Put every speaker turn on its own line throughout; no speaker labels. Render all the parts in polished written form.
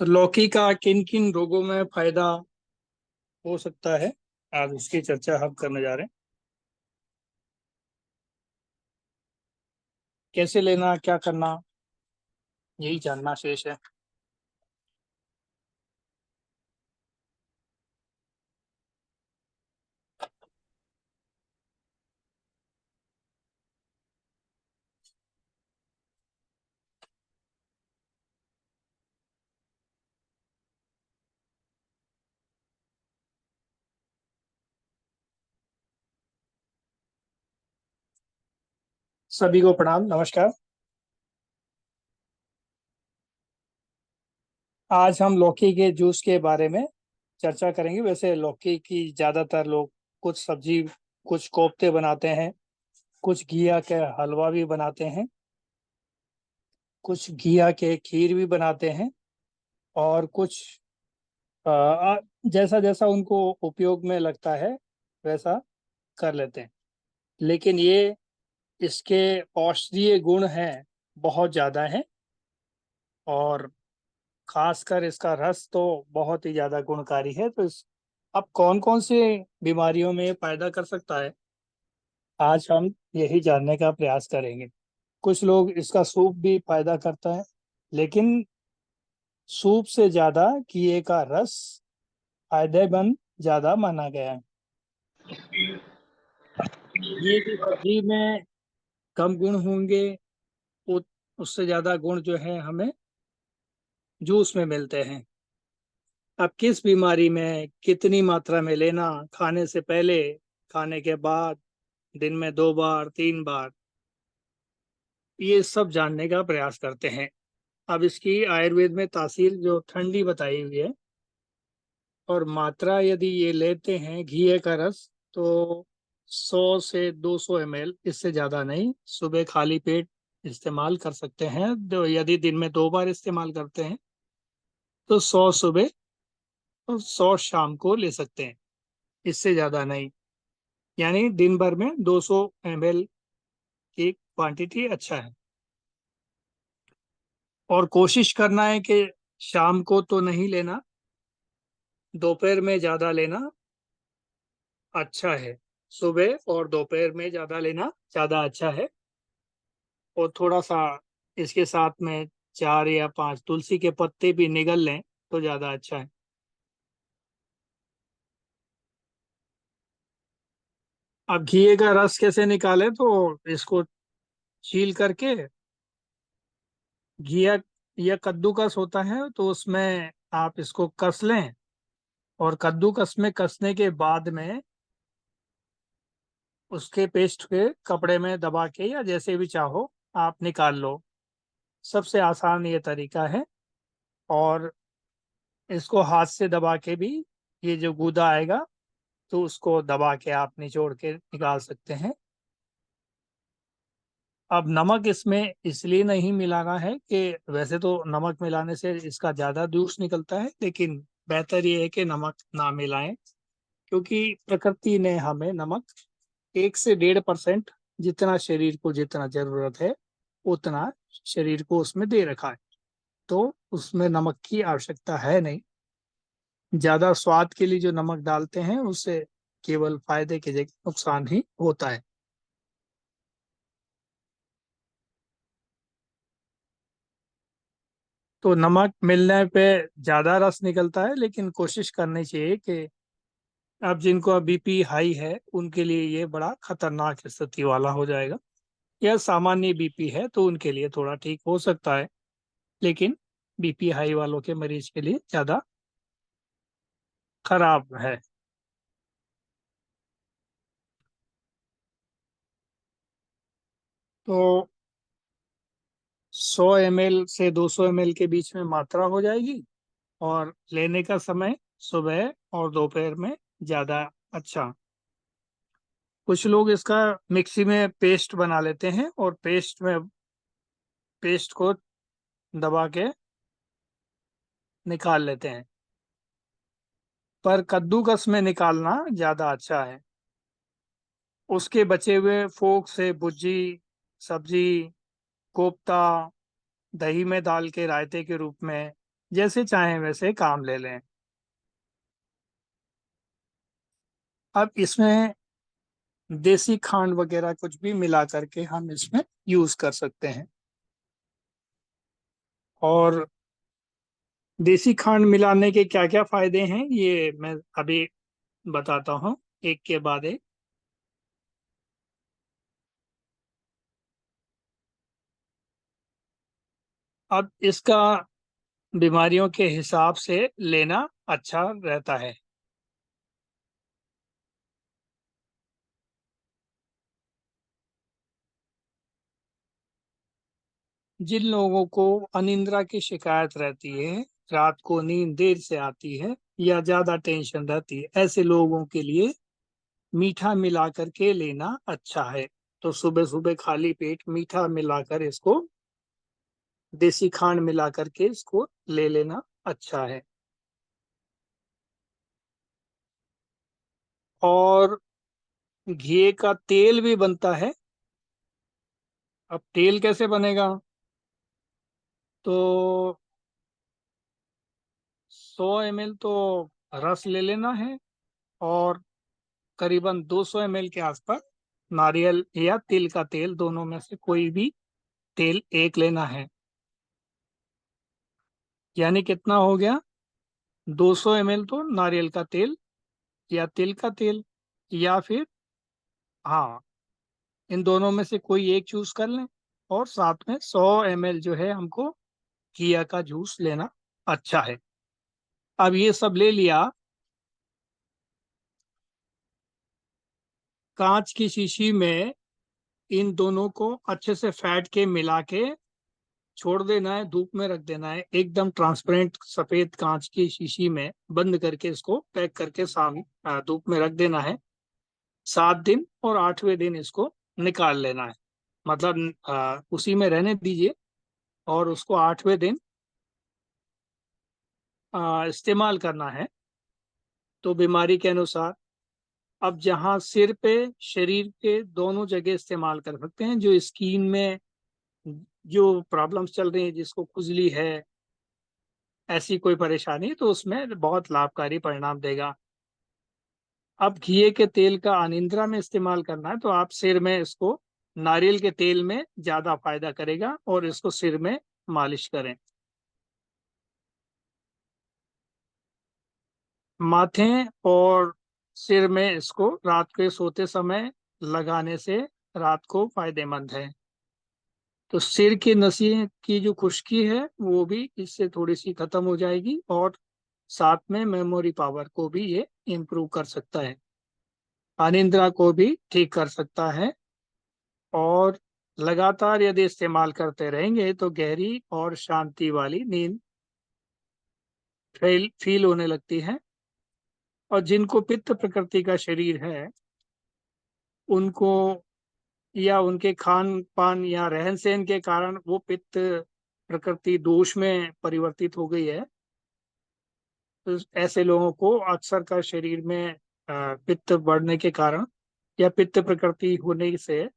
तो लौकी का किन किन रोगों में फायदा हो सकता है, आज उसकी चर्चा हम करने जा रहे हैं। कैसे लेना, क्या करना, यही जानना शेष है। सभी को प्रणाम, नमस्कार। आज हम लौकी के जूस के बारे में चर्चा करेंगे। वैसे लौकी की ज्यादातर लोग कुछ सब्जी, कुछ कोफ्ते बनाते हैं, कुछ घिया के हलवा भी बनाते हैं, कुछ घिया के खीर भी बनाते हैं, और कुछ जैसा जैसा उनको उपयोग में लगता है वैसा कर लेते हैं। लेकिन ये इसके औषधीय गुण हैं, बहुत ज़्यादा हैं। और खासकर इसका रस तो बहुत ही ज़्यादा गुणकारी है। तो अब कौन कौन से बीमारियों में फायदा कर सकता है, आज हम यही जानने का प्रयास करेंगे। कुछ लोग इसका सूप भी फायदा करता है, लेकिन सूप से ज़्यादा किए का रस फायदेमंद ज़्यादा माना गया है। ये की सब्जी में कम गुण होंगे, उ- उससे ज़्यादा गुण जो है हमें जूस में मिलते हैं। अब किस बीमारी में कितनी मात्रा में लेना, खाने से पहले, खाने के बाद, दिन में 2 बार 3 बार, ये सब जानने का प्रयास करते हैं। अब इसकी आयुर्वेद में तासीर जो ठंडी बताई हुई है, और मात्रा यदि ये लेते हैं घी का रस, तो 100 से 200 ml, इससे ज़्यादा नहीं। सुबह खाली पेट इस्तेमाल कर सकते हैं। यदि दिन में 2 बार इस्तेमाल करते हैं तो 100 सुबह और 100 शाम को ले सकते हैं, इससे ज़्यादा नहीं। यानी दिन भर में 200 ml की क्वांटिटी अच्छा है। और कोशिश करना है कि शाम को तो नहीं लेना, दोपहर में ज़्यादा लेना अच्छा है। सुबह और दोपहर में ज़्यादा लेना ज़्यादा अच्छा है। और थोड़ा सा इसके साथ में 4 या 5 तुलसी के पत्ते भी निगल लें तो ज़्यादा अच्छा है। अब घी का रस कैसे निकालें, तो इसको छील करके, घिया या कद्दूकस होता है तो उसमें आप इसको कस लें। और कद्दूकस में कसने के बाद में उसके पेस्ट के कपड़े में दबा के या जैसे भी चाहो आप निकाल लो। सबसे आसान ये तरीका है। और इसको हाथ से दबा के भी, ये जो गूदा आएगा तो उसको दबा के आप निचोड़ के निकाल सकते हैं। अब नमक इसमें इसलिए नहीं मिलाना है कि वैसे तो नमक मिलाने से इसका ज़्यादा जूस निकलता है, लेकिन बेहतर ये है कि नमक ना मिलाएं। क्योंकि प्रकृति ने हमें नमक 1 से 1.5% जितना शरीर को जितना जरूरत है उतना शरीर को उसमें दे रखा है। तो उसमें नमक की आवश्यकता है नहीं। ज्यादा स्वाद के लिए जो नमक डालते हैं उससे केवल फायदे की जगह नुकसान ही होता है। तो नमक मिलने पे ज्यादा रस निकलता है, लेकिन कोशिश करनी चाहिए कि अब जिनको बीपी हाई है उनके लिए ये बड़ा खतरनाक स्थिति वाला हो जाएगा। या सामान्य बीपी है तो उनके लिए थोड़ा ठीक हो सकता है, लेकिन बीपी हाई वालों के मरीज के लिए ज्यादा खराब है। तो 100 ml से 200 ml के बीच में मात्रा हो जाएगी। और लेने का समय सुबह और दोपहर में ज्यादा अच्छा। कुछ लोग इसका मिक्सी में पेस्ट बना लेते हैं और पेस्ट को दबा के निकाल लेते हैं। पर कद्दूकस में निकालना ज्यादा अच्छा है। उसके बचे हुए फोक से भुर्जी, सब्जी, कोफ्ता, दही में डाल के रायते के रूप में, जैसे चाहें वैसे काम ले लें। अब इसमें देसी खांड वगैरह कुछ भी मिला करके हम इसमें यूज कर सकते हैं। और देसी खांड मिलाने के क्या क्या फायदे हैं ये मैं अभी बताता हूँ, एक के बाद एक। अब इसका बीमारियों के हिसाब से लेना अच्छा रहता है। जिन लोगों को अनिद्रा की शिकायत रहती है, रात को नींद देर से आती है या ज्यादा टेंशन रहती है, ऐसे लोगों के लिए मीठा मिला करके लेना अच्छा है। तो सुबह सुबह खाली पेट मीठा मिलाकर इसको, देसी खांड मिला करके इसको ले लेना अच्छा है। और घी का तेल भी बनता है। अब तेल कैसे बनेगा? तो 100 ml तो रस ले लेना है, और करीबन 200 ml के आसपास नारियल या तिल का तेल, दोनों में से कोई भी तेल एक लेना है। यानी कितना हो गया? 200 ml तो नारियल का तेल या तिल का तेल, या फिर, हाँ, इन दोनों में से कोई एक चूज कर लें। और साथ में 100 ml जो है हमको किया का जूस लेना अच्छा है। अब ये सब ले लिया। कांच की शीशी में इन दोनों को अच्छे से फैट के मिला के छोड़ देना है, धूप में रख देना है। एकदम ट्रांसपेरेंट सफेद कांच की शीशी में बंद करके इसको पैक करके धूप में रख देना है। 7 दिन और 8वें दिन इसको निकाल लेना है। मतलब उसी में रहने दीजिए, और उसको 8वें दिन इस्तेमाल करना है। तो बीमारी के अनुसार, अब जहाँ सिर पे, शरीर के दोनों जगह इस्तेमाल कर सकते हैं। जो स्किन में जो प्रॉब्लम्स चल रही है, जिसको खुजली है, ऐसी कोई परेशानी, तो उसमें बहुत लाभकारी परिणाम देगा। अब घी के तेल का अनिद्रा में इस्तेमाल करना है, तो आप सिर में इसको नारियल के तेल में ज्यादा फायदा करेगा, और इसको सिर में मालिश करें। माथे और सिर में इसको रात के सोते समय लगाने से रात को फायदेमंद है। तो सिर की नसें की जो खुश्की है वो भी इससे थोड़ी सी खत्म हो जाएगी, और साथ में मेमोरी पावर को भी ये इम्प्रूव कर सकता है, अनिद्रा को भी ठीक कर सकता है। और लगातार यदि इस्तेमाल करते रहेंगे तो गहरी और शांति वाली नींद फील होने लगती है। और जिनको पित्त प्रकृति का शरीर है, उनको, या उनके खान पान या रहन सहन के कारण वो पित्त प्रकृति दोष में परिवर्तित हो गई है, तो ऐसे लोगों को अक्सर का शरीर में पित्त बढ़ने के कारण या पित्त प्रकृति होने से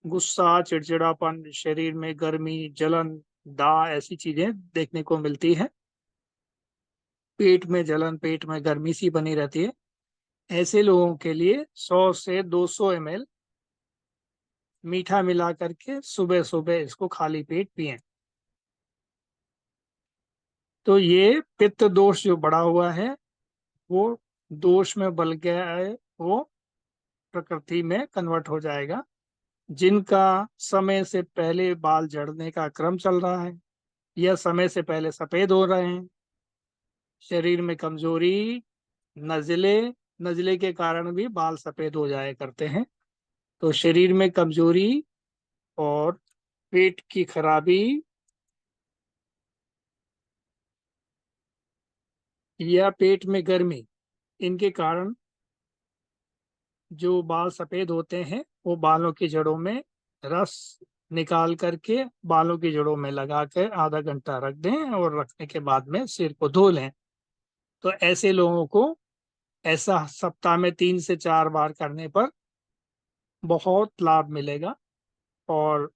गुस्सा, चिड़चिड़ापन, शरीर में गर्मी, जलन, दाह, ऐसी चीजें देखने को मिलती है। पेट में जलन, पेट में गर्मी सी बनी रहती है। ऐसे लोगों के लिए 100 से 200 ml मीठा मिला करके सुबह सुबह इसको खाली पेट पिएं। तो ये पित्त दोष जो बढ़ा हुआ है, वो दोष में बल गया है, वो प्रकृति में कन्वर्ट हो जाएगा। जिनका समय से पहले बाल झड़ने का क्रम चल रहा है, या समय से पहले सफेद हो रहे हैं, शरीर में कमजोरी, नजले, नजले के कारण भी बाल सफेद हो जाया करते हैं। तो शरीर में कमजोरी और पेट की खराबी या पेट में गर्मी, इनके कारण जो बाल सफेद होते हैं, वो बालों की जड़ों में रस निकाल करके बालों की जड़ों में लगा कर आधा घंटा रख दें, और रखने के बाद में सिर को धो लें। तो ऐसे लोगों को ऐसा सप्ताह में 3 से 4 बार करने पर बहुत लाभ मिलेगा। और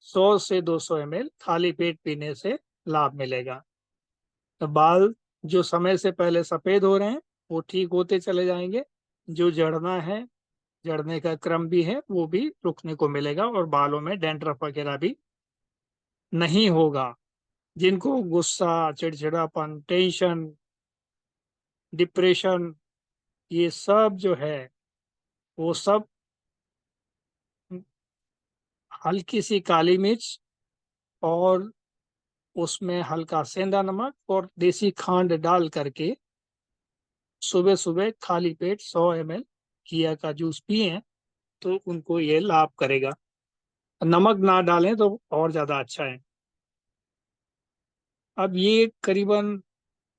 100 से 200 ml खाली पेट पीने से लाभ मिलेगा। तो बाल जो समय से पहले सफेद हो रहे हैं वो ठीक होते चले जाएंगे, जो जड़ना है, जड़ने का क्रम भी है, वो भी रुकने को मिलेगा, और बालों में डैंड्रफ वगैरह भी नहीं होगा। जिनको गुस्सा, चिड़चिड़ापन, टेंशन, डिप्रेशन, ये सब जो है वो सब हल्की सी काली मिर्च और उसमें हल्का सेंधा नमक और देसी खांड डाल करके सुबह सुबह खाली पेट 100 ml किया का जूस पिए तो उनको ये लाभ करेगा। नमक ना डालें तो और ज्यादा अच्छा है। अब ये करीबन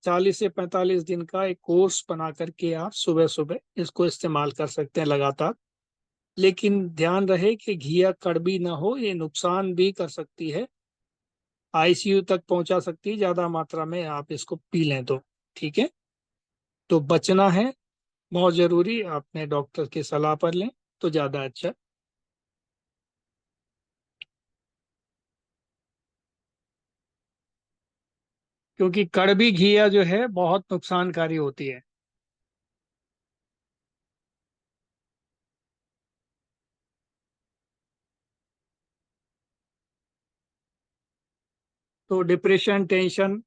40 से 45 दिन का एक कोर्स बना करके आप सुबह सुबह इसको इस्तेमाल कर सकते हैं लगातार। लेकिन ध्यान रहे कि घिया कड़वी ना हो, ये नुकसान भी कर सकती है, आईसीयू तक पहुंचा सकती है ज्यादा मात्रा में आप इसको पी लें तो। ठीक है, तो बचना है, बहुत जरूरी, अपने डॉक्टर की सलाह पर लें तो ज्यादा अच्छा। क्योंकि कड़वी घिया जो है बहुत नुकसानकारी होती है। तो डिप्रेशन, टेंशन,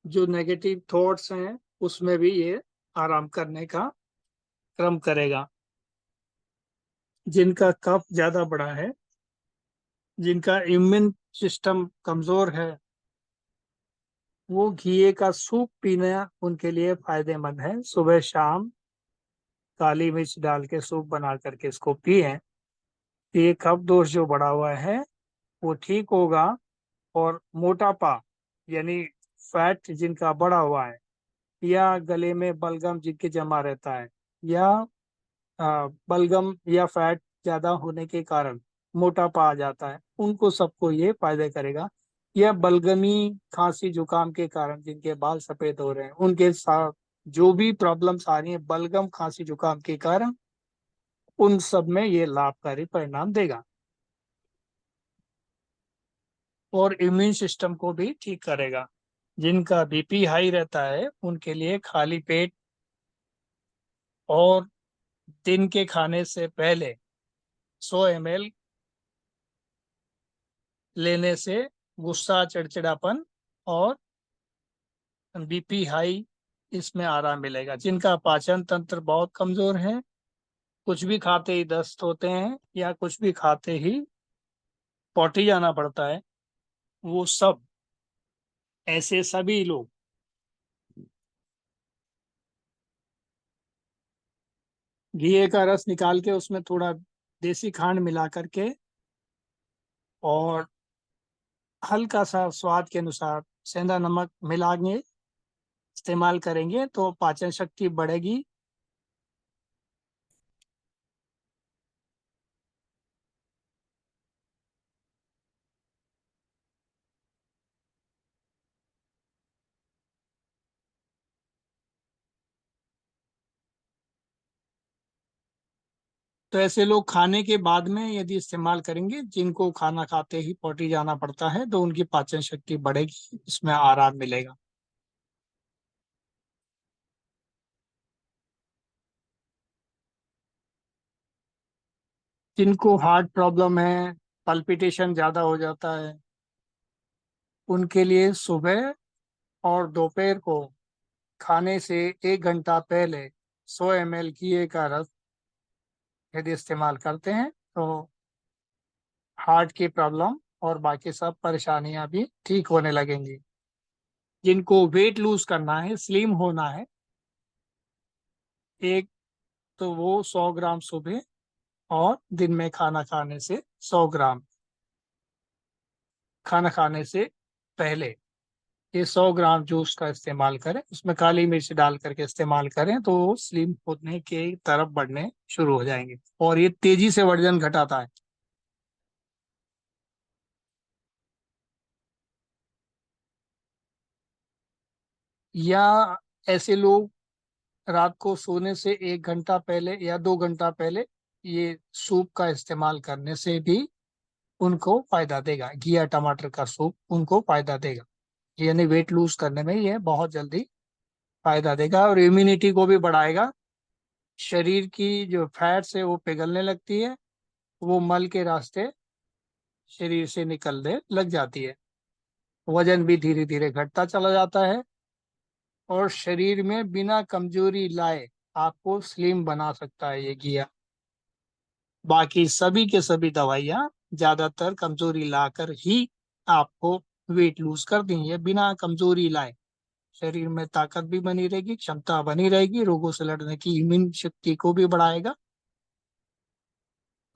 जो नेगेटिव थॉट्स हैं उसमें भी ये आराम करने का क्रम करेगा। जिनका कफ ज्यादा बड़ा है, जिनका इम्यून सिस्टम कमजोर है, वो घी का सूप पीना उनके लिए फायदेमंद है। सुबह शाम काली मिर्च डाल के सूप बना करके इसको पिए, ये कफ दोष जो बढ़ा हुआ है वो ठीक होगा। और मोटापा यानी फैट जिनका बढ़ा हुआ है, या गले में बलगम जिनके जमा रहता है, या बलगम या फैट ज्यादा होने के कारण मोटापा आ जाता है, उनको सबको ये फायदे करेगा। या बलगमी खांसी जुकाम के कारण जिनके बाल सफेद हो रहे हैं, उनके साथ जो भी प्रॉब्लम्स आ रही हैं बलगम खांसी जुकाम के कारण, उन सब में ये लाभकारी परिणाम देगा। और इम्यून सिस्टम को भी ठीक करेगा। जिनका बीपी हाई रहता है उनके लिए खाली पेट और दिन के खाने से पहले 100 ml लेने से गुस्सा, चिड़चिड़ापन और बीपी हाई, इसमें आराम मिलेगा। जिनका पाचन तंत्र बहुत कमजोर है, कुछ भी खाते ही दस्त होते हैं या कुछ भी खाते ही पॉटी जाना पड़ता है, वो सब, ऐसे सभी लोग घी का रस निकाल के उसमें थोड़ा देसी खांड मिला करके और हल्का सा स्वाद के अनुसार सेंधा नमक मिला के इस्तेमाल करेंगे तो पाचन शक्ति बढ़ेगी। तो ऐसे लोग खाने के बाद में यदि इस्तेमाल करेंगे, जिनको खाना खाते ही पोटी जाना पड़ता है, तो उनकी पाचन शक्ति बढ़ेगी, इसमें आराम मिलेगा। जिनको हार्ट प्रॉब्लम है, पल्पिटेशन ज्यादा हो जाता है, उनके लिए सुबह और दोपहर को खाने से 1 घंटा पहले 100 ml घी का रस यदि इस्तेमाल करते हैं तो हार्ट की प्रॉब्लम और बाकी सब परेशानियां भी ठीक होने लगेंगी। जिनको वेट लूज करना है, स्लिम होना है, एक तो वो 100 ग्राम सुबह और दिन में खाना खाने से 100 ग्राम खाना खाने से पहले, ये 100 ग्राम जूस का इस्तेमाल करें, उसमें काली मिर्च डाल करके इस्तेमाल करें तो वो स्लिम होने की तरफ बढ़ने शुरू हो जाएंगे। और ये तेजी से वजन घटाता है। या ऐसे लोग रात को सोने से 1 घंटा पहले या 2 घंटा पहले ये सूप का इस्तेमाल करने से भी उनको फायदा देगा। घिया टमाटर का सूप उनको फायदा देगा। यानी वेट लूज करने में ये बहुत जल्दी फायदा देगा और इम्यूनिटी को भी बढ़ाएगा। शरीर की जो फैट्स है वो पिघलने लगती है, वो मल के रास्ते शरीर से निकलने लग जाती है। वजन भी धीरे धीरे घटता चला जाता है और शरीर में बिना कमजोरी लाए आपको स्लिम बना सकता है ये घिया। बाकी सभी के सभी दवाइयाँ ज्यादातर कमजोरी लाकर ही आपको वेट लूज कर देंगे, बिना कमजोरी लाए। शरीर में ताकत भी बनी रहेगी, क्षमता बनी रहेगी, रोगों से लड़ने की इम्यून शक्ति को भी बढ़ाएगा।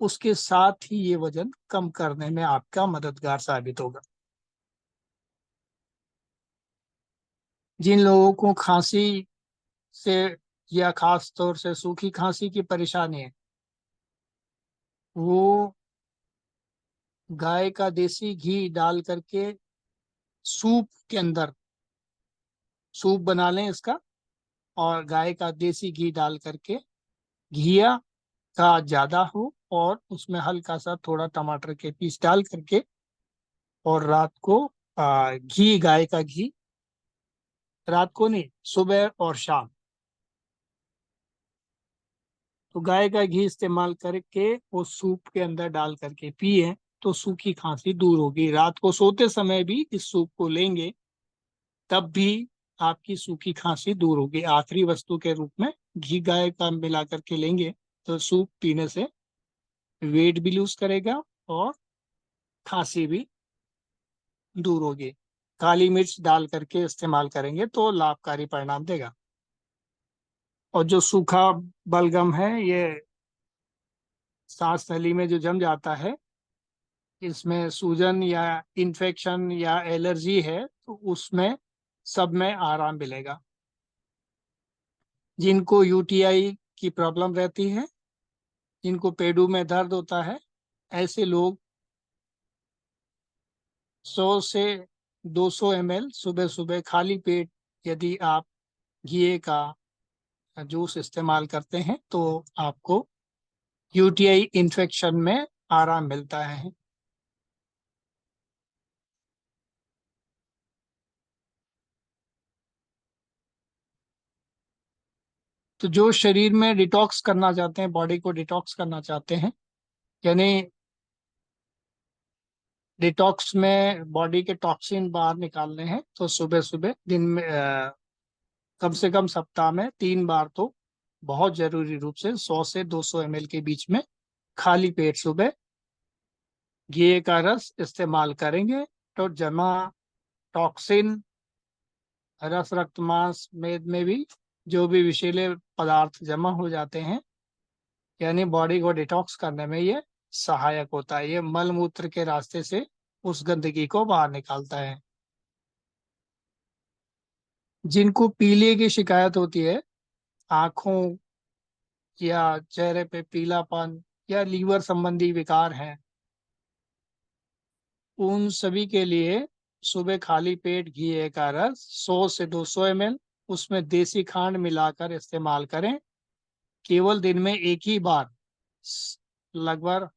उसके साथ ही ये वजन कम करने में आपका मददगार साबित होगा। जिन लोगों को खांसी से या खास तौर से सूखी खांसी की परेशानी है, वो गाय का देसी घी डाल करके सूप के अंदर सूप बना लें इसका, और गाय का देसी घी डाल करके, घिया का ज्यादा हो और उसमें हल्का सा थोड़ा टमाटर के पीस डाल करके, और रात को घी, गाय का घी, रात को नहीं, सुबह और शाम, तो गाय का घी इस्तेमाल करके वो सूप के अंदर डाल करके पिए तो सूखी खांसी दूर होगी। रात को सोते समय भी इस सूप को लेंगे तब भी आपकी सूखी खांसी दूर होगी। आखिरी वस्तु के रूप में घी गाय का मिला करके लेंगे तो सूप पीने से वेट भी लूज करेगा और खांसी भी दूर होगी। काली मिर्च डाल करके इस्तेमाल करेंगे तो लाभकारी परिणाम देगा। और जो सूखा बलगम है, ये सांस नली में जो जम जाता है, इसमें सूजन या इन्फेक्शन या एलर्जी है तो उसमें सब में आराम मिलेगा। जिनको यूटीआई की प्रॉब्लम रहती है, जिनको पेडू में दर्द होता है, ऐसे लोग 100 से 200 ml सुबह सुबह खाली पेट यदि आप घी का जूस इस्तेमाल करते हैं तो आपको यूटीआई इन्फेक्शन में आराम मिलता है। तो जो शरीर में डिटॉक्स करना चाहते हैं, बॉडी को डिटॉक्स करना चाहते हैं, यानी डिटॉक्स में बॉडी के टॉक्सिन बाहर निकालने हैं, तो सुबह सुबह दिन में कम से कम सप्ताह में 3 बार तो बहुत जरूरी रूप से 100 से 200 ml के बीच में खाली पेट सुबह घी का रस इस्तेमाल करेंगे तो जमा टॉक्सिन, रस, रक्त, मांस, मेद में भी जो भी विषैले पदार्थ जमा हो जाते हैं, यानी बॉडी को डिटॉक्स करने में ये सहायक होता है। ये मल मूत्र के रास्ते से उस गंदगी को बाहर निकालता है। जिनको पीलिए की शिकायत होती है, आंखों या चेहरे पे पीलापन या लीवर संबंधी विकार हैं, उन सभी के लिए सुबह खाली पेट घी का रस 100 से 200 ml, उसमें देसी खांड मिलाकर इस्तेमाल करें। केवल दिन में एक ही बार, लगभग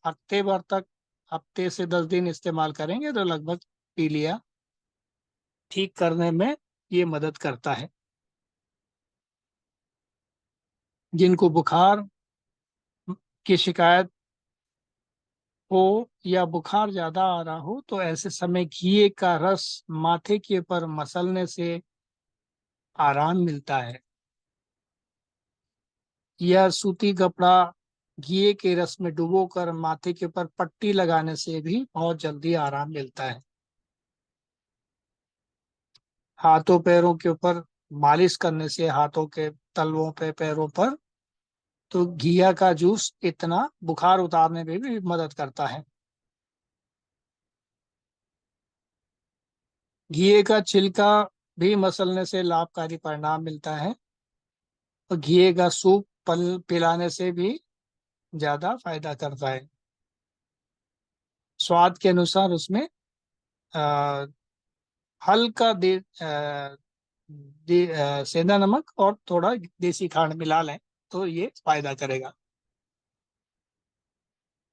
हफ्ते भर तक, हफ्ते से 10 दिन इस्तेमाल करेंगे तो लगभग पीलिया ठीक करने में ये मदद करता है। जिनको बुखार की शिकायत हो या बुखार ज्यादा आ रहा हो तो ऐसे समय घी का रस माथे के ऊपर मसलने से आराम मिलता है, या सूती कपड़ा घी के रस में डुबोकर माथे के ऊपर पट्टी लगाने से भी बहुत जल्दी आराम मिलता है। हाथों पैरों के ऊपर मालिश करने से, हाथों के तलवों पे, पैरों पर, तो घिया का जूस इतना बुखार उतारने में भी मदद करता है। घी का छिलका भी मसलने से लाभकारी परिणाम मिलता है, और घी का सूप पल पिलाने से भी ज्यादा फायदा करता है। स्वाद के अनुसार उसमें आ, हल्का सेंधा नमक और थोड़ा देसी खांड मिला लें तो ये फायदा करेगा।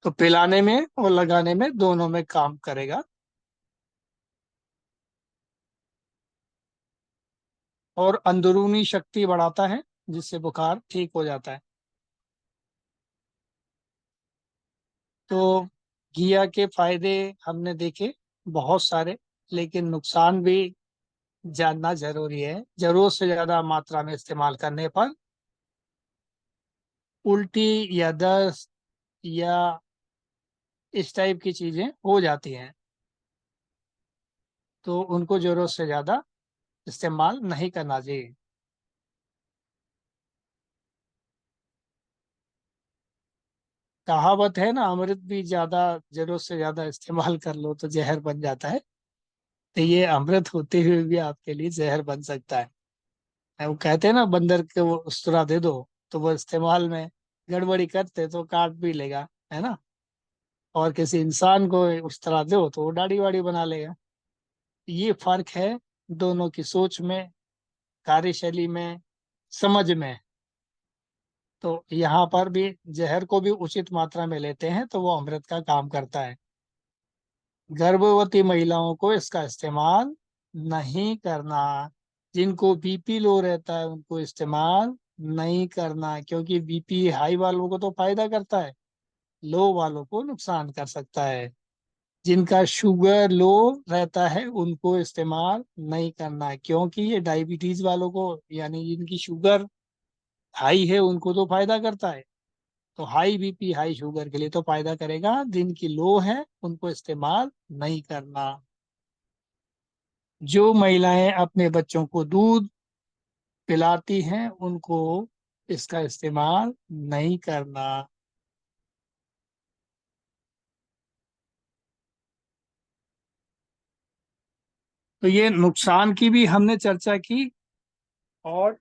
तो पिलाने में और लगाने में दोनों में काम करेगा। और अंदरूनी शक्ति बढ़ाता है, जिससे बुखार ठीक हो जाता है। तो घिया के फायदे हमने देखे बहुत सारे, लेकिन नुकसान भी जानना जरूरी है। जरूरत से ज्यादा मात्रा में इस्तेमाल करने पर उल्टी या दस्त या इस टाइप की चीजें हो जाती हैं, तो उनको जरूरत से ज्यादा इस्तेमाल नहीं करना चाहिए। कहावत है ना, अमृत भी ज्यादा जरूरत से ज्यादा इस्तेमाल कर लो तो जहर बन जाता है। तो ये अमृत होते हुए भी आपके लिए जहर बन सकता है। वो कहते हैं ना, बंदर के वो उस्तरा दे दो तो वो इस्तेमाल में गड़बड़ी करते तो काट भी लेगा, है ना। और किसी इंसान को उस्तरा दो तो वो दाढ़ी वाड़ी बना लेगा। ये फर्क है दोनों की सोच में, कार्यशैली में, समझ में। तो यहाँ पर भी जहर को भी उचित मात्रा में लेते हैं तो वो अमृत का काम करता है। गर्भवती महिलाओं को इसका इस्तेमाल नहीं करना। जिनको बीपी लो रहता है उनको इस्तेमाल नहीं करना, क्योंकि बीपी हाई वालों को तो फायदा करता है, लो वालों को नुकसान कर सकता है। जिनका शुगर लो रहता है उनको इस्तेमाल नहीं करना, क्योंकि ये डायबिटीज वालों को, यानी जिनकी शुगर हाई है उनको तो फायदा करता है। तो हाई बीपी हाई शुगर के लिए तो फायदा करेगा, जिनकी लो है उनको इस्तेमाल नहीं करना। जो महिलाएं अपने बच्चों को दूध पिलाती हैं उनको इसका इस्तेमाल नहीं करना। तो ये नुकसान की भी हमने चर्चा की और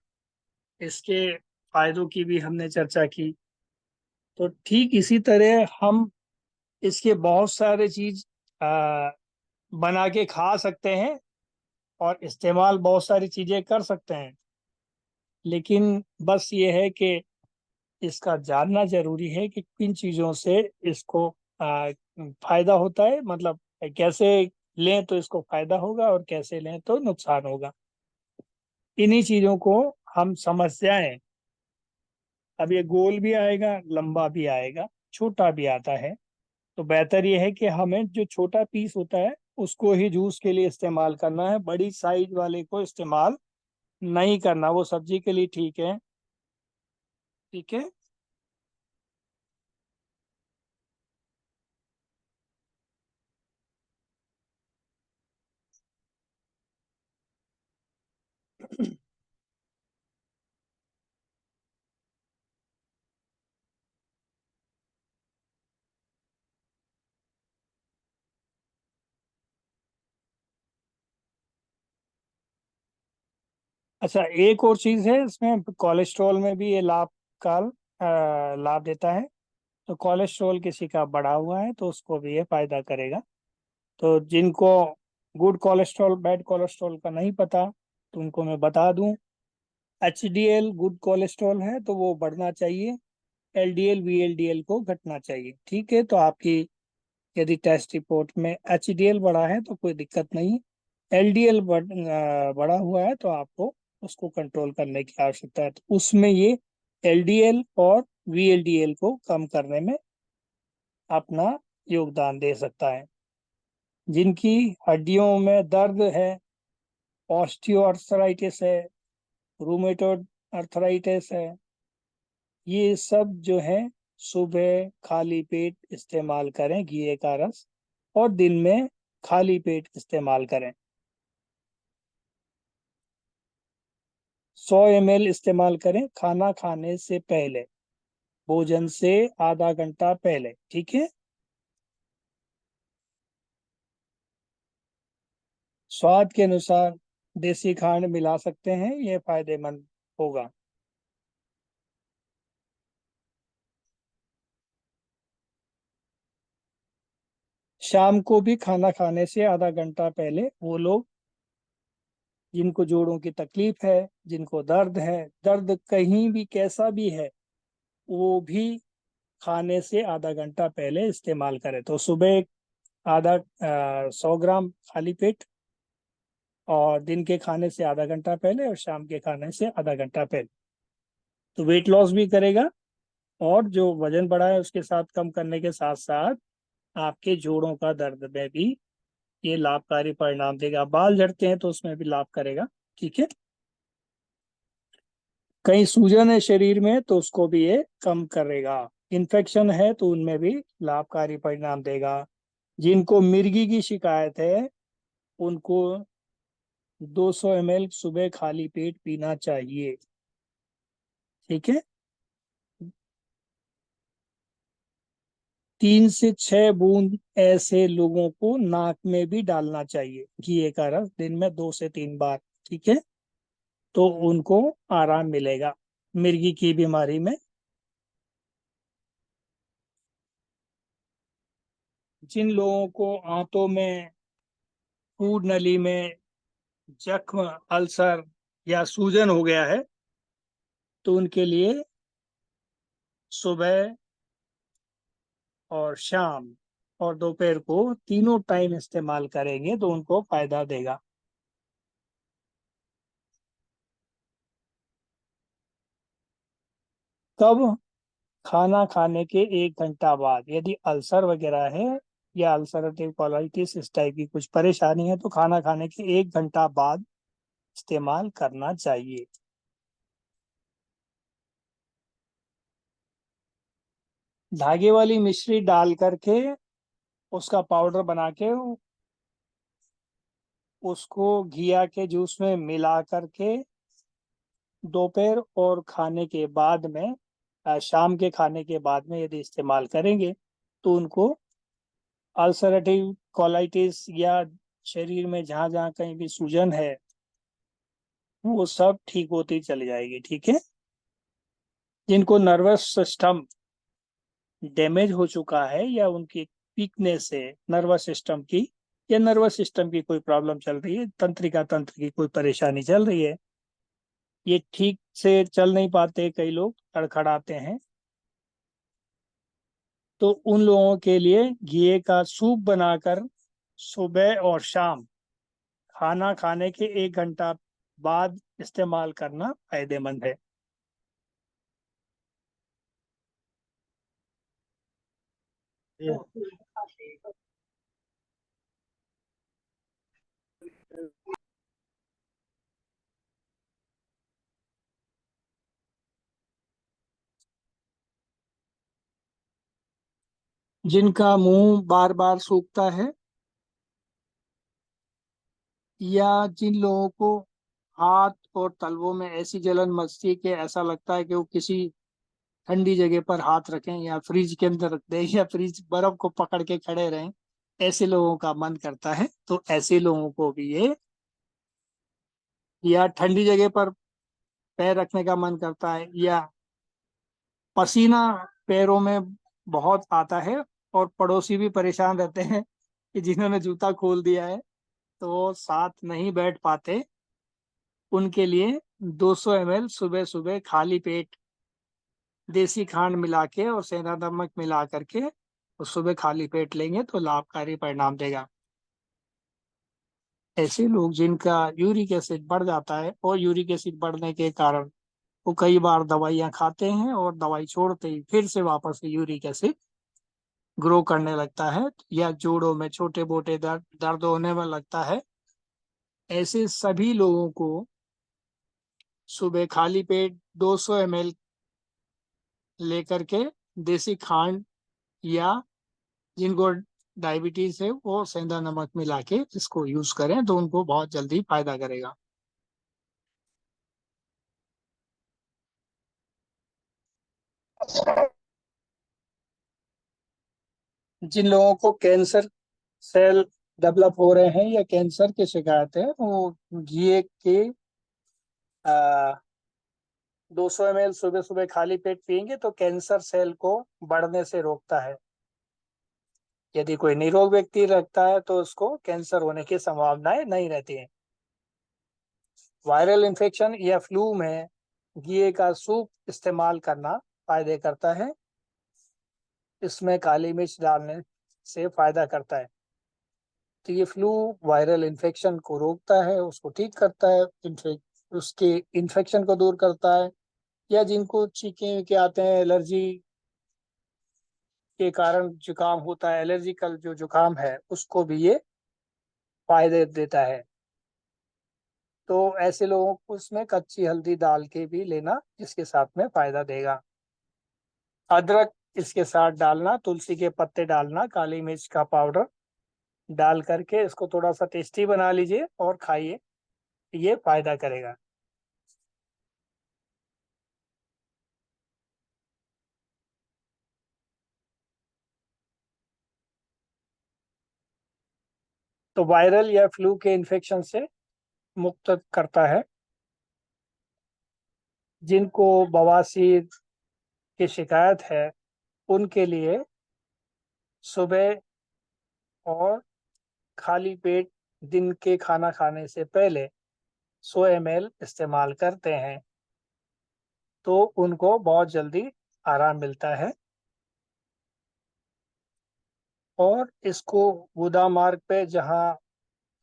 इसके फायदों की भी हमने चर्चा की। तो ठीक इसी तरह हम इसके बहुत सारे चीज आ, बना के खा सकते हैं और इस्तेमाल बहुत सारी चीजें कर सकते हैं। लेकिन बस ये है कि इसका जानना जरूरी है कि किन चीजों से इसको फायदा होता है, मतलब कैसे लें तो इसको फायदा होगा और कैसे लें तो नुकसान होगा। इन्हीं चीजों को हम समझ जाएं। अब ये गोल भी आएगा, लंबा भी आएगा, छोटा भी आता है। तो बेहतर ये है कि हमें जो छोटा पीस होता है उसको ही जूस के लिए इस्तेमाल करना है, बड़ी साइज वाले को इस्तेमाल नहीं करना। वो सब्जी के लिए ठीक है। ठीक है। अच्छा, एक और चीज है इसमें, कोलेस्ट्रॉल में भी ये लाभ का लाभ देता है। तो कोलेस्ट्रॉल किसी का बढ़ा हुआ है तो उसको भी ये फायदा करेगा। तो जिनको गुड कोलेस्ट्रॉल बैड कोलेस्ट्रॉल का नहीं पता तो उनको मैं बता दूं, एचडीएल गुड कोलेस्ट्रॉल है तो वो बढ़ना चाहिए, एलडीएल वीएलडीएल को घटना चाहिए। ठीक है। तो आपकी यदि टेस्ट रिपोर्ट में एचडीएल बढ़ा है तो कोई दिक्कत नहीं, एलडीएल बढ़ा हुआ है तो आपको उसको कंट्रोल करने की आवश्यकता है। तो उसमें ये एलडीएल और वीएलडीएल को कम करने में अपना योगदान दे सकता है। जिनकी हड्डियों में दर्द है, ऑस्टियोआर्थराइटिस है, रूमेटोड अर्थराइटिस है, ये सब जो है सुबह खाली पेट इस्तेमाल करें घी का रस, और दिन में खाली पेट इस्तेमाल करें। 100 ml इस्तेमाल करें खाना खाने से पहले, भोजन से आधा घंटा पहले। ठीक है। स्वाद के अनुसार देसी खांड मिला सकते हैं, ये फायदेमंद होगा। शाम को भी खाना खाने से आधा घंटा पहले वो लोग जिनको जोड़ों की तकलीफ है, जिनको दर्द है, दर्द कहीं भी कैसा भी है, वो भी खाने से आधा घंटा पहले इस्तेमाल करें। तो सुबह आधा 100 ग्राम खाली पेट, और दिन के खाने से आधा घंटा पहले और शाम के खाने से आधा घंटा पहले। तो वेट लॉस भी करेगा और जो वजन बढ़ा है उसके साथ कम करने के साथ साथ आपके जोड़ों का दर्द में भी ये लाभकारी परिणाम देगा। बाल झड़ते हैं तो उसमें भी लाभ करेगा। ठीक है। कहीं सूजन है शरीर में तो उसको भी ये कम करेगा। इन्फेक्शन है तो उनमें भी लाभकारी परिणाम देगा। जिनको मिर्गी की शिकायत है उनको 200 ml सुबह खाली पेट पीना चाहिए। ठीक है। 3 से 6 बूंद ऐसे लोगों को नाक में भी डालना चाहिए घी का रस, दिन में 2 से 3 बार। ठीक है। तो उनको आराम मिलेगा मिर्गी की बीमारी में। जिन लोगों को आंतों में, फूड नली में जख्म, अल्सर या सूजन हो गया है तो उनके लिए सुबह और शाम और दोपहर को तीनों टाइम इस्तेमाल करेंगे तो उनको फायदा देगा। कब? खाना खाने के 1 घंटा बाद। यदि अल्सर वगैरह है या अल्सरेटिव कोलाइटिस इस टाइप की कुछ परेशानी है तो खाना खाने के 1 घंटा बाद इस्तेमाल करना चाहिए। धागे वाली मिश्री डाल करके उसका पाउडर बना के उसको घिया के जूस में मिला करके दोपहर और खाने के बाद में, शाम के खाने के बाद में यदि इस्तेमाल करेंगे तो उनको अल्सरेटिव कोलाइटिस या शरीर में जहां जहां कहीं भी सूजन है वो सब ठीक होती चली जाएगी। ठीक है। जिनको नर्वस सिस्टम डैमेज हो चुका है या उनकी वीकनेस है नर्वस सिस्टम की, या नर्वस सिस्टम की कोई प्रॉब्लम चल रही है, तंत्रिका तंत्र की कोई परेशानी चल रही है, ये ठीक से चल नहीं पाते, कई लोग खड़खड़ाते हैं, तो उन लोगों के लिए घी का सूप बनाकर सुबह और शाम खाना खाने के 1 घंटा बाद इस्तेमाल करना फायदेमंद है। जिनका मुंह बार बार सूखता है या जिन लोगों को हाथ और तलवों में ऐसी जलन मचती है कि ऐसा लगता है कि वो किसी ठंडी जगह पर हाथ रखें या फ्रिज के अंदर रख दें या फ्रिज बर्फ को पकड़ के खड़े रहें, ऐसे लोगों का मन करता है तो ऐसे लोगों को भी ये, या ठंडी जगह पर पैर रखने का मन करता है या पसीना पैरों में बहुत आता है और पड़ोसी भी परेशान रहते हैं कि जिन्होंने जूता खोल दिया है तो वो साथ नहीं बैठ पाते, उनके लिए 200 ml सुबह सुबह खाली पेट देसी खांड मिला के और सेंधा नमक मिला करके और सुबह खाली पेट लेंगे तो लाभकारी परिणाम देगा। ऐसे लोग जिनका यूरिक एसिड बढ़ जाता है और यूरिक एसिड बढ़ने के कारण वो कई बार दवाइयां खाते हैं और दवाई छोड़ते ही फिर से वापस से यूरिक एसिड ग्रो करने लगता है या जोड़ों में छोटे मोटे दर्द होने में लगता है, ऐसे सभी लोगों को सुबह खाली पेट 200 ml लेकर के देसी खांड या जिनको डायबिटीज है वो सेंधा नमक मिला के इसको यूज करें तो उनको बहुत जल्दी फायदा करेगा। जिन लोगों को कैंसर सेल डेवलप हो रहे हैं या कैंसर की शिकायत है वो घी के 200 ml सुबह सुबह खाली पेट पियेंगे तो कैंसर सेल को बढ़ने से रोकता है। यदि कोई निरोग व्यक्ति रखता है तो उसको कैंसर होने की संभावनाएं नहीं रहती हैं। वायरल इन्फेक्शन या फ्लू में घी का सूप इस्तेमाल करना फायदे करता है। इसमें काली मिर्च डालने से फायदा करता है। तो ये फ्लू वायरल इन्फेक्शन को रोकता है, उसको ठीक करता है, उसके इन्फेक्शन को दूर करता है। या जिनको छींके के आते हैं, एलर्जी के कारण जुकाम होता है, एलर्जिकल जो जुकाम है उसको भी ये फायदे देता है। तो ऐसे लोगों को उसमें कच्ची हल्दी डाल के भी लेना, इसके साथ में फायदा देगा। अदरक इसके साथ डालना, तुलसी के पत्ते डालना, काली मिर्च का पाउडर डाल करके इसको थोड़ा सा टेस्टी बना लीजिए और खाइए, ये फायदा करेगा। तो वायरल या फ्लू के इन्फेक्शन से मुक्त करता है। जिनको बवासीर की शिकायत है उनके लिए सुबह और खाली पेट दिन के खाना खाने से पहले 100 ml इस्तेमाल करते हैं तो उनको बहुत जल्दी आराम मिलता है। और इसको गुदा मार्ग पे जहाँ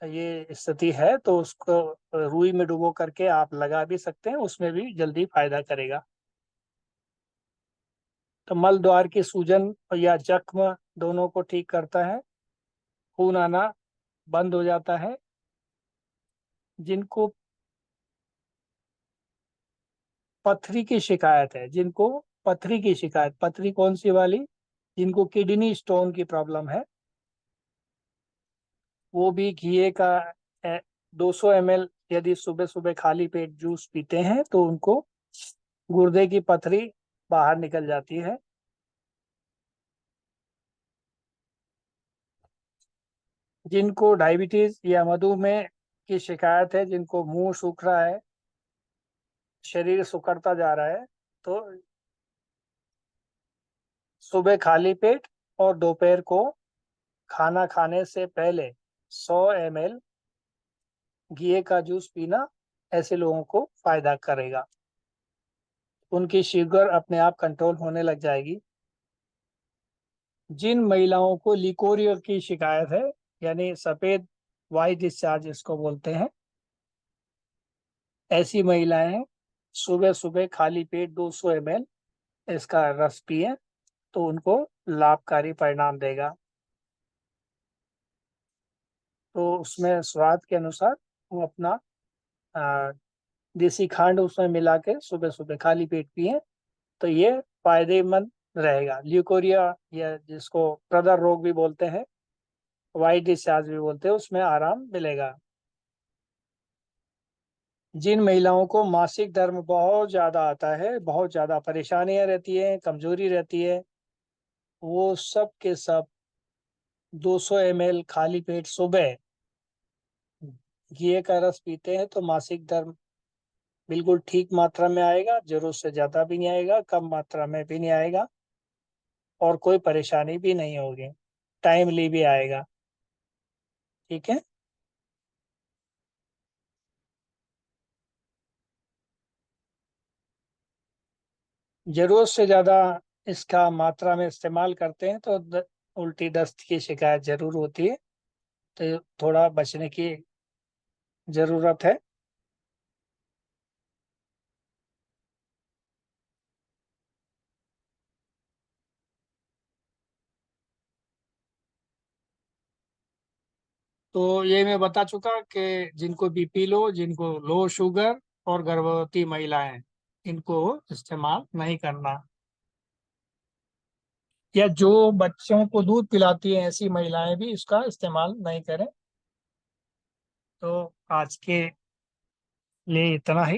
ये स्थिति है तो उसको रुई में डुबो करके आप लगा भी सकते हैं, उसमें भी जल्दी फायदा करेगा। तो मल द्वार की सूजन या जख्म दोनों को ठीक करता है, खून आना बंद हो जाता है। जिनको पथरी की शिकायत है, जिनको पथरी की शिकायत, पथरी कौन सी वाली, जिनको किडनी स्टोन की प्रॉब्लम है, वो भी घी का 200 ml यदि सुबह सुबह खाली पेट जूस पीते हैं तो उनको गुर्दे की पथरी बाहर निकल जाती है। जिनको डायबिटीज या मधुमेह की शिकायत है, जिनको मुंह सूख रहा है, शरीर सुकड़ता जा रहा है, तो सुबह खाली पेट और दोपहर को खाना खाने से पहले 100 ml घी का जूस पीना ऐसे लोगों को फायदा करेगा। उनकी शुगर अपने आप कंट्रोल होने लग जाएगी। जिन महिलाओं को लिकोरिया की शिकायत है, यानी सफेद वाइट डिस्चार्ज इसको बोलते हैं, ऐसी महिलाएं सुबह सुबह खाली पेट 200 ml इसका रस पिए तो उनको लाभकारी परिणाम देगा। तो उसमें स्वाद के अनुसार वो अपना अ, देसी खांड उसमें मिला के सुबह सुबह खाली पेट पिए तो ये फायदेमंद रहेगा। ल्यूकोरिया या जिसको प्रदर रोग भी बोलते हैं, वाइट डिस्चार्ज भी बोलते हैं, उसमें आराम मिलेगा। जिन महिलाओं को मासिक धर्म बहुत ज़्यादा आता है, बहुत ज़्यादा परेशानियां रहती है, कमजोरी रहती है, वो सब के सब 200 ml खाली पेट सुबह घी का रस पीते हैं तो मासिक धर्म बिल्कुल ठीक मात्रा में आएगा, जरूरत से ज़्यादा भी नहीं आएगा, कम मात्रा में भी नहीं आएगा, और कोई परेशानी भी नहीं होगी, टाइमली भी आएगा। ठीक है। जरूरत से ज़्यादा इसका मात्रा में इस्तेमाल करते हैं तो उल्टी दस्त की शिकायत जरूर होती है, तो थोड़ा बचने की ज़रूरत है। तो ये मैं बता चुका कि जिनको बीपी लो, जिनको लो शुगर और गर्भवती महिलाएं, इनको इस्तेमाल नहीं करना। या जो बच्चों को दूध पिलाती हैं ऐसी महिलाएं भी इसका इस्तेमाल नहीं करें। तो आज के लिए इतना ही।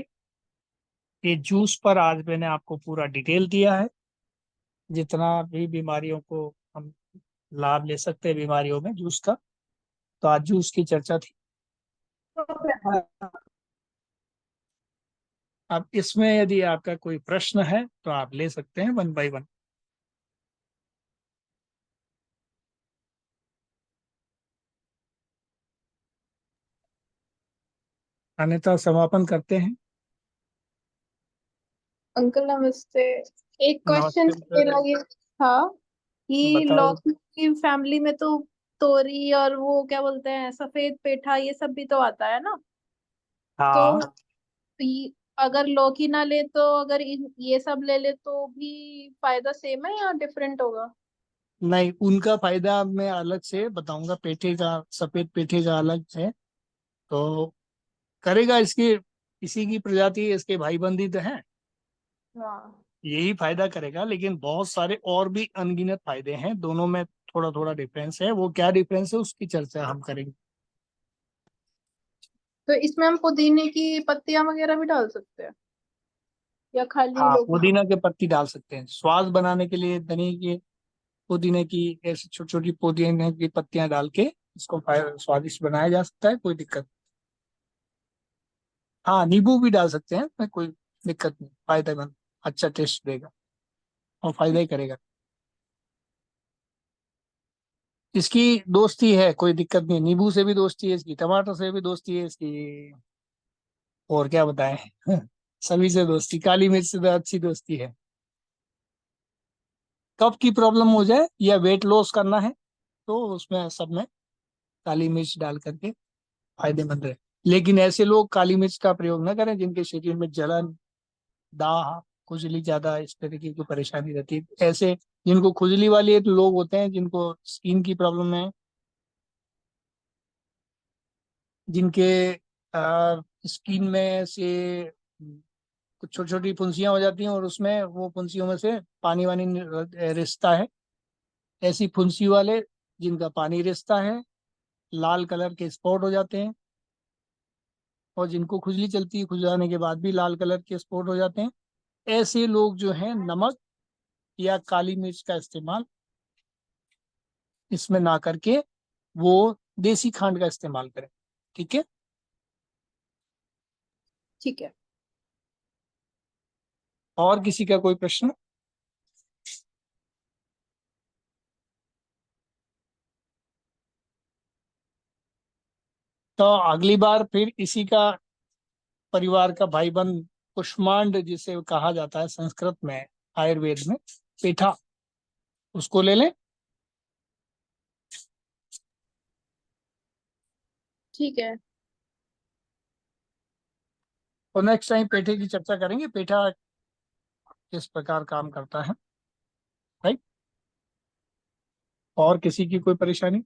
ये जूस पर आज मैंने आपको पूरा डिटेल दिया है, जितना भी बीमारियों को हम लाभ ले सकते हैं बीमारियों में जूस का, तो आज जूस की चर्चा थी। अब इसमें यदि आपका कोई प्रश्न है तो आप ले सकते हैं 1 बाय 1। अन्यथा समापन करते हैं।
अंकल नमस्ते। एक क्वेश्चन
नमस्ते।
मेरा ये था कि
बताओ।
लौकी की फैमिली में तो तोरी और वो क्या बोलते हैं सफेद पेठा, ये सब भी तो आता है ना।
हाँ,
तो अगर लौकी ना ले तो अगर ये सब ले ले तो भी फायदा सेम है या डिफरेंट होगा?
नहीं, उनका फायदा मैं अलग से बताऊंगा, पेठे का, सफेद पेठे का अलग है। तो करेगा इसके, इसी की प्रजाति है, इसके भाई बंदी तो हैं,
हाँ।
यही फायदा करेगा, लेकिन बहुत सारे और भी अनगिनत फायदे हैं दोनों में। थोड़ा थोड़ा डिफरेंस है, वो क्या डिफरेंस है उसकी चर्चा हम करेंगे।
तो इसमें हम पुदीने की पत्तियां वगैरह भी डाल सकते हैं या खाली
हाँ,
लौकी?
पुदीना के पत्ती डाल सकते हैं, स्वाद बनाने के लिए धनिया की, पुदीने की, ऐसी छोटी छोटी पुदीने की पत्तियां डाल के इसको स्वादिष्ट बनाया जा सकता है, कोई दिक्कत। हाँ, नींबू भी डाल सकते हैं, मैं कोई दिक्कत नहीं, फायदेमंद, अच्छा टेस्ट देगा और फायदा ही करेगा। इसकी दोस्ती है, कोई दिक्कत नहीं, नींबू से भी दोस्ती है इसकी, टमाटर से भी दोस्ती है इसकी, और क्या बताएं सभी से दोस्ती, काली मिर्च से तो अच्छी दोस्ती है। कफ की प्रॉब्लम हो जाए या वेट लॉस करना है तो उसमें सब में काली मिर्च डाल करके फायदेमंद है। लेकिन ऐसे लोग काली मिर्च का प्रयोग न करें जिनके शरीर में जलन, दाह, खुजली, ज्यादा इस तरीके की परेशानी रहती है। ऐसे जिनको खुजली वाले लोग होते हैं, जिनको स्किन की प्रॉब्लम है, जिनके स्किन में से कुछ छोटी छोटी फुंसियां हो जाती हैं और उसमें वो फुंसियों में से पानी वानी रिसता है, ऐसी फुंसी वाले जिनका पानी रिसता है, लाल कलर के स्पॉट हो जाते हैं, और जिनको खुजली चलती है, खुजलाने के बाद भी लाल कलर के स्पॉट हो जाते हैं, ऐसे लोग जो हैं नमक या काली मिर्च का इस्तेमाल इसमें ना करके वो देसी खांड का इस्तेमाल करें। ठीक है।
ठीक है।
और किसी का कोई प्रश्न? तो अगली बार फिर इसी का परिवार का भाईबंद कुष्मांड जिसे कहा जाता है संस्कृत में, आयुर्वेद में पेठा, उसको ले लें।
ठीक है।
और नेक्स्ट टाइम पेठे की चर्चा करेंगे, पेठा किस प्रकार काम करता है। राइट। और किसी की कोई परेशानी?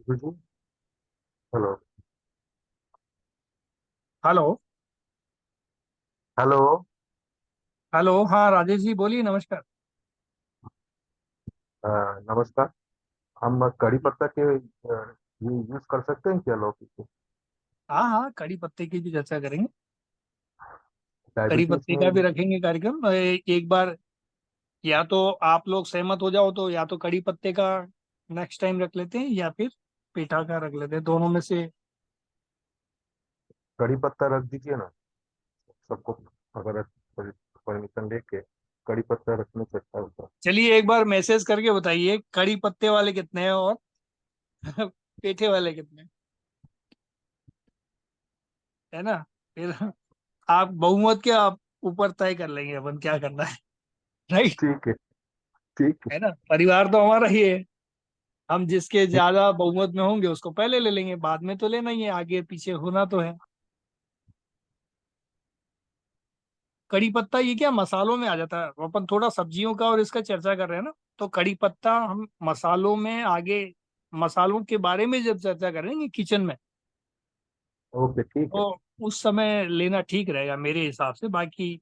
जी जी। हेलो।
हेलो।
हेलो।
हेलो, हाँ राजेश जी बोलिए, नमस्कार।
नमस्कार। हम कड़ी पत्ता के ये यूज कर सकते हैं क्या लौकी को?
हाँ हाँ, कड़ी पत्ते की भी चर्चा करेंगे, कड़ी
डायबिटीज
पत्ते
में
का भी रखेंगे कार्यक्रम। एक बार या तो आप लोग सहमत हो जाओ तो या तो कड़ी पत्ते का नेक्स्ट टाइम रख लेते हैं, या फिर पेठा का रख लेते हैं, दोनों में से।
कड़ी पत्ता रख दीजिए ना सबको, अगर परमिशन लेके कड़ी पत्ता रखने से अच्छा होता है।
चलिए एक बार मैसेज करके बताइए कड़ी पत्ते वाले कितने हैं और पेठे वाले कितने हैं, है ना। फिर आप बहुमत के आप ऊपर तय कर लेंगे अपन क्या करना है। राइट।
ठीक है। ठीक
है ना, परिवार तो हमारा ही है, हम जिसके ज्यादा बहुमत में होंगे उसको पहले ले लेंगे, बाद में तो लेना ही है, आगे पीछे होना तो है। कड़ी पत्ता ये क्या मसालों में आ जाता है, अपन थोड़ा सब्जियों का और इसका चर्चा कर रहे हैं ना, तो कड़ी पत्ता हम मसालों में आगे, मसालों के बारे में जब चर्चा करेंगे किचन में,
है। ओके ठीक है।
तो उस समय लेना ठीक रहेगा मेरे हिसाब से। बाकी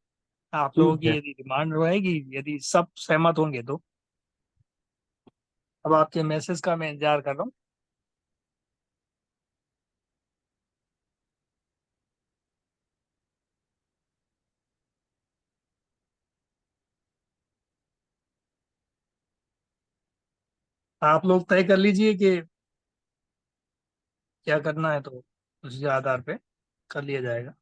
आप लोगों
ठीक
की
है।
यदि डिमांड रहेगी, यदि सब सहमत होंगे तो। अब आपके मैसेज का मैं इंतजार कर रहा हूँ। आप लोग तय कर लीजिए कि क्या करना है, तो उसी आधार पे कर लिया जाएगा।